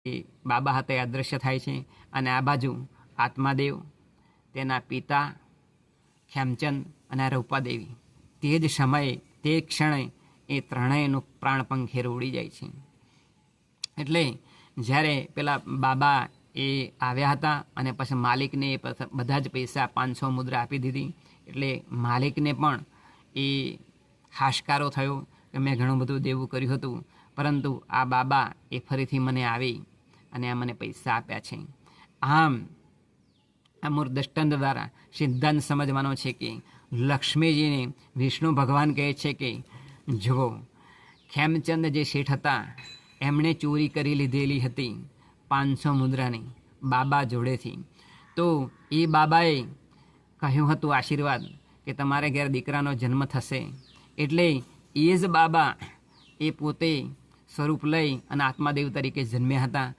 એ બાબા હતા એ અદૃશ્ય થાય છે અને આ બાજુ આત્માદેવ, તેના પિતા ખેમચંદ અને આ રૂપાદેવી, તે જ સમયે તે ક્ષણે એ ત્રણેયનું પ્રાણ પંખેર ઉડી જાય છે. એટલે જ્યારે પેલા બાબા એ આવ્યા હતા અને પછી માલિકને એ બધા જ પૈસા 500 મુદ્રા આપી દીધી. એટલે માલિકને પણ એ હાશકારો થયો કે મેં ઘણું બધું દેવું કર્યું હતું, પરંતુ આ બાબા એ ફરીથી મને આવી અને આ મને પૈસા આપ્યા છે. આમ આ મૂળ દૃષ્ટાંત દ્વારા સિદ્ધાંત સમજવાનો છે કે લક્ષ્મીજીને વિષ્ણુ ભગવાન કહે છે કે જુઓ, ખેમચંદ જે શેઠ હતા એમણે ચોરી કરી લીધેલી હતી 500 મુદ્રાની બાબા જોડેથી. તો એ બાબાએ કહ્યું હતું આશીર્વાદ કે તમારે ઘેર દીકરાનો જન્મ થશે. એટલે એ જ બાબા એ પોતે સ્વરૂપ લઈ અને આત્માદેવ તરીકે જન્મ્યા હતા